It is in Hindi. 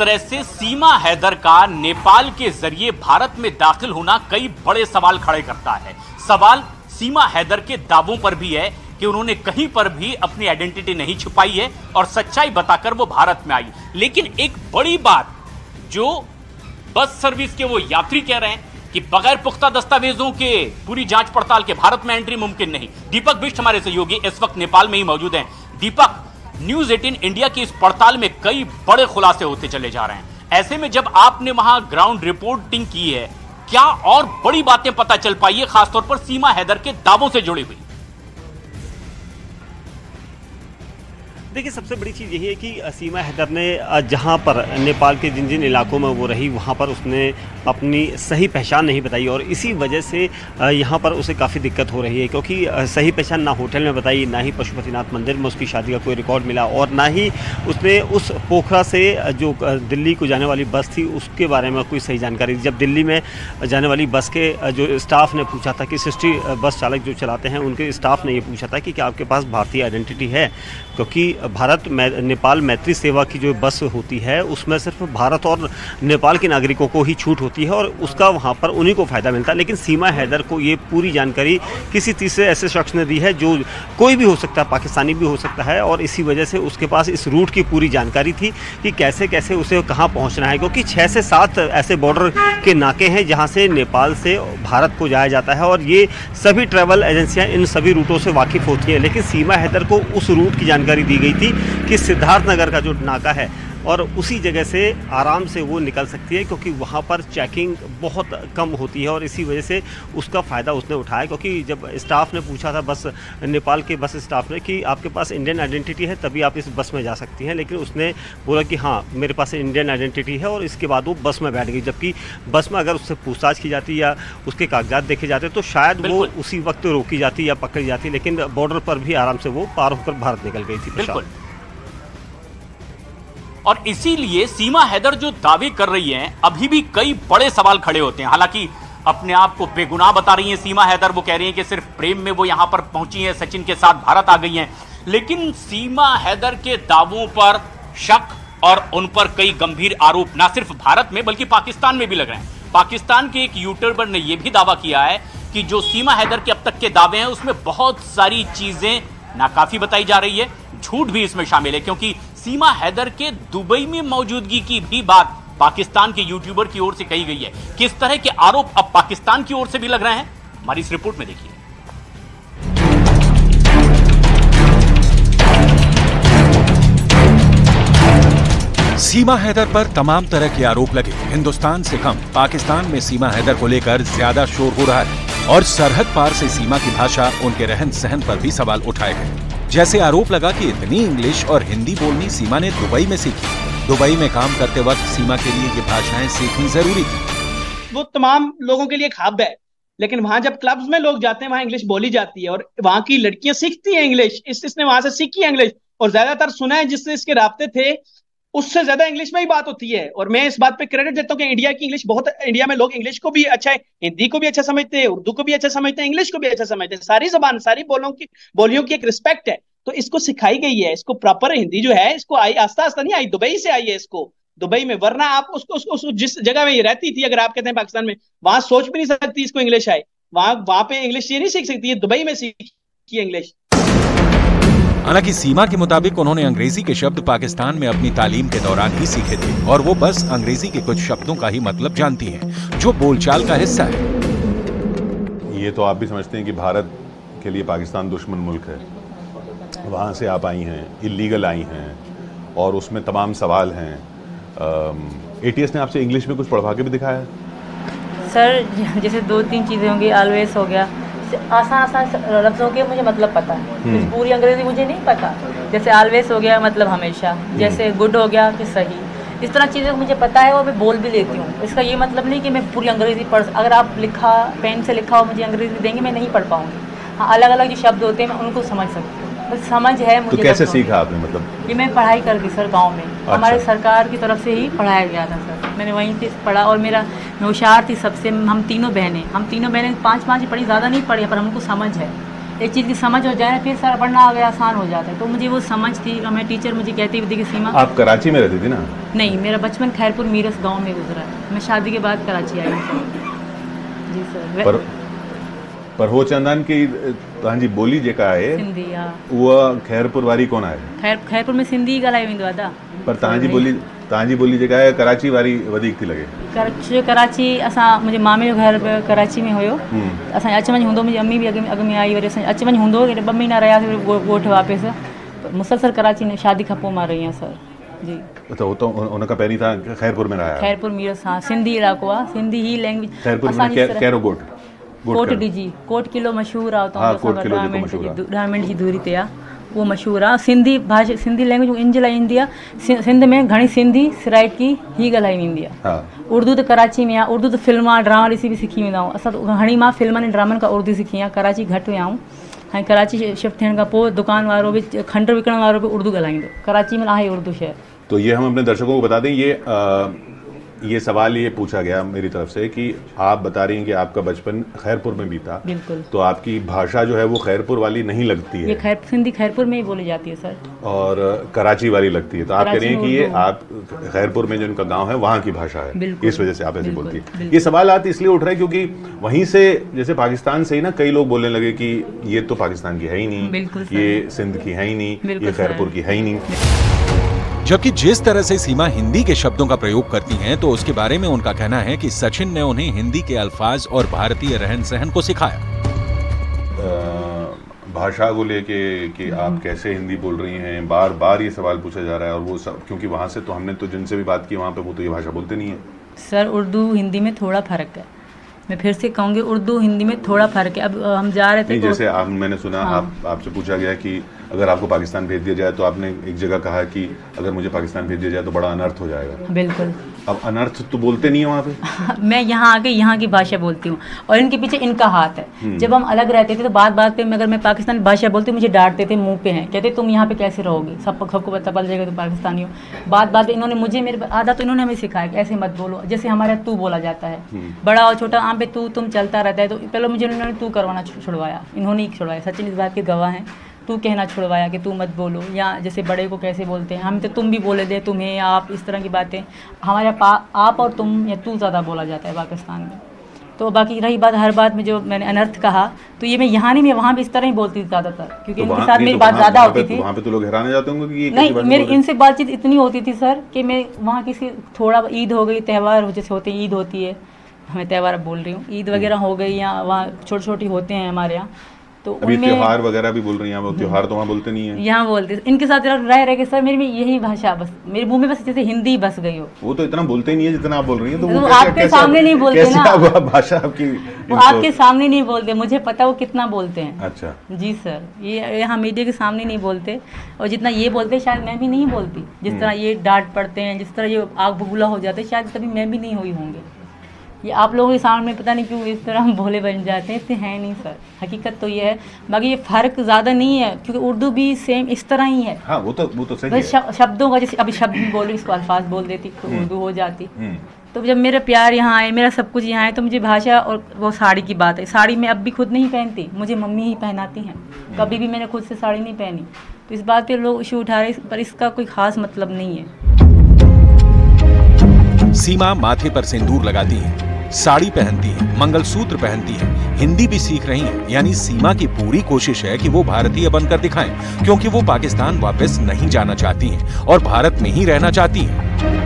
तरह से सीमा हैदर का नेपाल के जरिए भारत में दाखिल होना कई बड़े सवाल खड़े करता है। सवाल सीमा हैदर के दावों पर भी है कि उन्होंने कहीं पर भी अपनी आइडेंटिटी नहीं छुपाई है और सच्चाई बताकर वो भारत में आई। लेकिन एक बड़ी बात जो बस सर्विस के वो यात्री कह रहे हैं कि बगैर पुख्ता दस्तावेजों के पूरी जांच पड़ताल के भारत में एंट्री मुमकिन नहीं। दीपक बिष्ट हमारे सहयोगी इस वक्त नेपाल में ही मौजूद हैं। दीपक, न्यूज 18 इंडिया की इस पड़ताल में कई बड़े खुलासे होते चले जा रहे हैं। ऐसे में जब आपने वहां ग्राउंड रिपोर्टिंग की है, क्या और बड़ी बातें पता चल पाई है, खासतौर पर सीमा हैदर के दावों से जुड़ी हुई? देखिए, सबसे बड़ी चीज़ यही है कि सीमा हैदर ने जहां पर नेपाल के जिन जिन इलाकों में वो रही वहां पर उसने अपनी सही पहचान नहीं बताई और इसी वजह से यहां पर उसे काफ़ी दिक्कत हो रही है, क्योंकि सही पहचान ना होटल में बताई, ना ही पशुपतिनाथ मंदिर में उसकी शादी का कोई रिकॉर्ड मिला और ना ही उसने उस पोखरा से जो दिल्ली को जाने वाली बस थी उसके बारे में कोई सही जानकारी दी। जब दिल्ली में जाने वाली बस के जो स्टाफ ने पूछा था कि सिस्टी बस चालक जो चलाते हैं उनके स्टाफ ने ये पूछा था कि क्या आपके पास भारतीय आइडेंटिटी है, क्योंकि भारत नेपाल मैत्री सेवा की जो बस होती है उसमें सिर्फ भारत और नेपाल के नागरिकों को ही छूट होती है और उसका वहाँ पर उन्हीं को फ़ायदा मिलता है। लेकिन सीमा हैदर को ये पूरी जानकारी किसी तीसरे ऐसे शख्स ने दी है जो कोई भी हो सकता है, पाकिस्तानी भी हो सकता है, और इसी वजह से उसके पास इस रूट की पूरी जानकारी थी कि कैसे कैसे उसे कहाँ पहुँचना है, क्योंकि 6 से 7 ऐसे बॉर्डर के नाके हैं जहाँ से नेपाल से भारत को जाया जाता है और ये सभी ट्रैवल एजेंसियाँ इन सभी रूटों से वाकिफ़ होती हैं। लेकिन सीमा हैदर को उस रूट की जानकारी दी गई थी कि सिद्धार्थनगर का जो नाका है और उसी जगह से आराम से वो निकल सकती है, क्योंकि वहाँ पर चेकिंग बहुत कम होती है और इसी वजह से उसका फ़ायदा उसने उठाया। क्योंकि जब स्टाफ ने पूछा था बस नेपाल के बस स्टाफ ने कि आपके पास इंडियन आइडेंटिटी है तभी आप इस बस में जा सकती हैं, लेकिन उसने बोला कि हाँ मेरे पास इंडियन आइडेंटिटी है और इसके बाद वो बस में बैठ गई। जबकि बस में अगर उससे पूछताछ की जाती या उसके कागजात देखे जाते तो शायद वो उसी वक्त रोकी जाती या पकड़ी जाती, लेकिन बॉर्डर पर भी आराम से वो पार होकर भारत निकल गई थी। और इसीलिए सीमा हैदर जो दावे कर रही हैं, अभी भी कई बड़े सवाल खड़े होते हैं। हालांकि अपने आप को बेगुनाह बता रही हैं सीमा हैदर, वो कह रही हैं कि सिर्फ प्रेम में वो यहां पर पहुंची हैं, सचिन के साथ भारत आ गई हैं। लेकिन सीमा हैदर के दावों पर शक और उन पर कई गंभीर आरोप ना सिर्फ भारत में बल्कि पाकिस्तान में भी लग रहे हैं। पाकिस्तान के एक यूट्यूबर ने यह भी दावा किया है कि जो सीमा हैदर के अब तक के दावे हैं उसमें बहुत सारी चीजें नाकाफी बताई जा रही है, झूठ भी इसमें शामिल है, क्योंकि सीमा हैदर के दुबई में मौजूदगी की भी बात पाकिस्तान के यूट्यूबर की ओर से कही गई है। किस तरह के आरोप अब पाकिस्तान की ओर से भी लग रहे हैं, हमारी इस रिपोर्ट में देखिए। सीमा हैदर पर तमाम तरह के आरोप लगे। हिंदुस्तान से कम पाकिस्तान में सीमा हैदर को लेकर ज्यादा शोर हो रहा है और सरहद पार से सीमा की भाषा, उनके रहन सहन पर भी सवाल उठाए गए। जैसे आरोप लगा कि इतनी इंग्लिश और हिंदी बोलनी सीमा ने दुबई में सीखी। दुबई में काम करते वक्त सीमा के लिए ये भाषाएं सीखनी जरूरी थी। वो तमाम लोगों के लिए एक हब है, लेकिन वहां जब क्लब्स में लोग जाते हैं वहां इंग्लिश बोली जाती है और वहां की लड़कियां सीखती हैं इंग्लिश। इसने वहां से सीखी है इंग्लिश और ज्यादातर सुना है जिससे इसके राब्ते थे उससे ज्यादा इंग्लिश में ही बात होती है। और मैं इस बात पे क्रेडिट देता हूँ कि इंडिया की इंग्लिश बहुत, इंडिया में लोग इंग्लिश को भी अच्छा है, हिंदी को भी अच्छा समझते हैं, उर्दू को भी अच्छा समझते हैं, इंग्लिश को भी अच्छा समझते हैं। सारी जबान, सारी बोलियों की एक रिस्पेक्ट है, तो इसको सिखाई गई है। इसको प्रॉपर हिंदी जो है इसको आई आस्ता आस्ता नहीं आई, दुबई से आई है इसको, दुबई में। वरना आप उसको जिस जगह में ये रहती थी, अगर आप कहते हैं पाकिस्तान में, वहां सोच भी नहीं सकती इसको इंग्लिश आए। वहां पे इंग्लिश ये नहीं सीख सकती है, दुबई में सीखी इंग्लिश। हालांकि सीमा के मुताबिक उन्होंने अंग्रेजी के शब्द पाकिस्तान में अपनी तालीम के दौरान ही सीखे थे और वो बस अंग्रेजी के कुछ शब्दों का ही मतलब जानती हैं, जो बोलचाल का हिस्सा है। ये तो आप भी समझते हैं कि भारत के लिए पाकिस्तान दुश्मन मुल्क है। वहाँ से आप आई हैं, इलीगल आई हैं और उसमें तमाम सवाल हैं। ATS ने आपसे इंग्लिश में कुछ पढ़वा के भी दिखाया? सर जैसे 2-3 चीज़ें होंगी, ऑलवेज हो गया, आसान लफ्ज़ों के मुझे मतलब पता है, पूरी अंग्रेजी मुझे नहीं पता। जैसे ऑलवेज हो गया मतलब हमेशा, जैसे गुड हो गया कि सही, इस तरह चीज़ें मुझे पता है और मैं बोल भी लेती हूँ। इसका ये मतलब नहीं कि मैं पूरी अंग्रेजी पढ़, अगर आप लिखा पेन से लिखा हो मुझे अंग्रेजी देंगे मैं नहीं पढ़ पाऊँगी। हाँ, अलग अलग जो शब्द होते हैं मैं उनको समझ सकती हूँ, बस समझ है मुझे। तो कैसे सीखा आपने? मतलब ये मैं पढ़ाई कर दी सर, गाँव में हमारे सरकार की तरफ से ही पढ़ाया गया था सर, मैंने वहीं से पढ़ा। और मैं होशियार थी सबसे, हम तीनों बहनें 5-5 ही पढ़ी, ज़्यादा नहीं पढ़ी, पर हमको समझ है एक चीज़ की समझ हो जाए फिर सारा पढ़ना आगे आसान हो जाता है। तो मुझे वो समझ थी, मैं टीचर मुझे कहती थी कि सीमा। आप कराची में रहती थी ना? नहीं, मेरा बचपन खैरपुर मीरस गांव में गुजरा है। मैं शादी के बाद कराची आई हूँ। जी सर। पर हो चंदन की तव्हांजी बोली जेका है सिंधी, हा, उहा खैरपुर वारी कोन आहे? खैरपुर में सिंधी ॻाल्हायो वेंदो आहे दादा। पर तव्हांजी बोली जेका आहे कराची वारी वधीक थी लॻे। कराची असां, मुंहिंजे मामे जो घर कराची में हुयो। असां अच वञ हूंदो, मुंहिंजी अम्मी बि अॻ में आई, वरी असां अच वञ हूंदो, 2 महीना रहियासीं ॻोठु वापसि। मुसलसल कराची में शादी खां पोइ मां रही आहियां सर। जी। तो उन खां पहिरीं तव्हां खैरपुर में रहिया? खैरपुर मीरस, हा, सिंधी इलाइक़ो आहे, सिंधी ही लैंग्वेज। खैरपुर में कहिड़ो ॻोठु? कोट डीजी, कोट किलो मशहूर आहे, हाँ, उतां 10 मिंट जी दूरी ते आहे, वो मशहूर आहे। सिंधी भाषा, सिंधी लैंग्वेज इन जे लाइ ईंदी आहे, सिंध में घणी सिंधी सिराइकी ही ॻाल्हाई वेंदी आहे। उर्दू त कराची में आहे, उर्दू त फिल्म ड्रामा ॾिसी बि सिखी वेंदा आहियूं असां। घणी मां फिल्मनि ऐं ड्रामनि खां उर्दू सिखी आहे, कराची घटि विया आहियूं। ऐं कराची शिफ्ट थियण खां पोइ दुकान वारो बि, खंडु विकण वारो बि उर्दू ॻाल्हाईंदो। कराची में आहे उर्दू शहर। तो ये हम अपने दर्शकों को बता दें, ये सवाल ये पूछा गया मेरी तरफ से कि आप बता रही हैं कि आपका बचपन खैरपुर में बीता। बिल्कुल। तो आपकी भाषा जो है वो खैरपुर वाली नहीं लगती है। ये सिंधी खैरपुर में ही बोली जाती है सर, और कराची वाली लगती है। तो आप कह रही हैं कि ये आप खैरपुर में जो इनका गांव है वहाँ की भाषा है, इस वजह से आप ऐसी बोलती है। ये सवाल आज इसलिए उठ रहा है क्योंकि वहीं से, जैसे पाकिस्तान से ही ना कई लोग बोलने लगे कि ये तो पाकिस्तान की है ही नहीं, ये सिंध की है ही नहीं, ये खैरपुर की है ही नहीं। जबकि जिस तरह से सीमा हिंदी के शब्दों का प्रयोग करती हैं, तो उसके बारे में उनका कहना है कि सचिन ने उन्हें हिंदी के अल्फाज और भारतीय रहन सहन को सिखाया। भाषा को लेके कि आप कैसे हिंदी बोल रही हैं, बार बार ये सवाल पूछा जा रहा है। और वो सब क्योंकि वहाँ से तो हमने तो जिनसे भी बात की वहाँ पे वो तो ये भाषा बोलते नहीं है। सर उर्दू हिंदी में थोड़ा फर्क है, मैं फिर से कहूँगी, उर्दू हिंदी में थोड़ा फर्क है। अब हम जा रहे थे नहीं, जैसे मैंने सुना, हाँ, आपसे पूछा गया कि अगर आपको पाकिस्तान भेज दिया जाए, तो आपने एक जगह कहा कि अगर मुझे पाकिस्तान भेज दिया जाए तो बड़ा अनर्थ हो जाएगा। बिल्कुल। अब अनर्थ तो बोलते नहीं है वहाँ पे। मैं यहाँ आके यहाँ की भाषा बोलती हूँ और इनके पीछे इनका हाथ है। जब हम अलग रहते थे तो बात बात पे अगर मैं पाकिस्तानी भाषा बोलती, मुझे डांटते थे, मुंह पे हैं, कहते तुम यहाँ पे कैसे रहोगी, सबको पता पड़ जाएगा तो पाकिस्तानी हो। बात बात पे इन्होंने मुझे, मेरे आधा तो इन्होंने हमें सिखाया कि ऐसे मत बोलो। जैसे हमारे तू बोला जाता है, बड़ा और छोटा आम पे तू तुम चलता रहता है। तो पहले मुझे उन्होंने तू करवाना छुड़वाया, इन्होंने ही छुड़वाया, सचिन इस बात के गवाह हैं। तू कहना छुड़वाया कि तू मत बोलो, या जैसे बड़े को कैसे बोलते हैं हम, तो तुम भी बोले दे, तुम्हें, आप, इस तरह की बातें। हमारे आप और तुम या तू ज़्यादा बोला जाता है पाकिस्तान में। तो बाकी रही बात, हर बात में जो मैंने अनर्थ कहा, तो ये मैं यहाँ नहीं, मैं वहाँ भी इस तरह ही बोलती थी ज़्यादातर, क्योंकि इनके साथ मेरी बात ज़्यादा होती थी। वहाँ पे तो लोग हैरान हो जाते होंगे कि नहीं, मेरी इनसे बातचीत इतनी होती थी सर कि मैं वहाँ किसी, थोड़ा ईद हो गई, त्यौहार जैसे होते हैं, ईद होती है, मैं त्यौहार बोल रही हूँ, ईद वगैरह हो गई, या वहाँ छोटे छोटे होते हैं हमारे यहाँ, तो अभी त्योहार वगैरह भी बोल रही हैं, वो त्योहार तो वहाँ बोलते नहीं है, यहाँ बोलते। इनके साथ रह के सर मेरी में यही भाषा, बस मेरे मुंह में बस जैसे हिंदी बस गई हो। वो तो इतना बोलते ही नहीं है जितना आप बोल रही हैं। तो वो आपके सामने नहीं बोलते ना, भाषा आपकी, वो आपके सामने नहीं बोलते, मुझे पता वो कितना बोलते हैं। अच्छा जी सर, ये यहाँ मीडिया के सामने नहीं बोलते, और जितना ये बोलते शायद मैं भी नहीं बोलती। जिस तरह ये डांट पड़ते हैं, जिस तरह ये आग बबूला हो जाते हैं, शायद कभी मैं भी नहीं हुई होंगे। ये आप लोगों के सामने पता नहीं क्यों इस तरह हम भोले बन जाते हैं, इससे है नहीं सर, हकीकत तो ये है। बाकी ये फ़र्क ज़्यादा नहीं है, क्योंकि उर्दू भी सेम इस तरह ही है। हाँ, वो तो सही बस है। शब्दों का, जैसे अभी शब्द बोल रही, इसको अल्फाज बोल देती तो उर्दू हो जाती। तो जब मेरा प्यार यहाँ आए, मेरा सब कुछ यहाँ है, तो मुझे भाषा, और वो साड़ी की बात है, साड़ी मैं अब भी खुद नहीं पहनती, मुझे मम्मी ही पहनाती हैं। कभी भी मैंने खुद से साड़ी नहीं पहनी। तो इस बात पे लोग इशू उठा रहे, पर इसका कोई ख़ास मतलब नहीं है। सीमा माथे पर सिंदूर लगाती है, साड़ी पहनती है, मंगलसूत्र पहनती है, हिंदी भी सीख रही हैं। यानी सीमा की पूरी कोशिश है कि वो भारतीय बनकर दिखाएं, क्योंकि वो पाकिस्तान वापस नहीं जाना चाहती हैं और भारत में ही रहना चाहती हैं।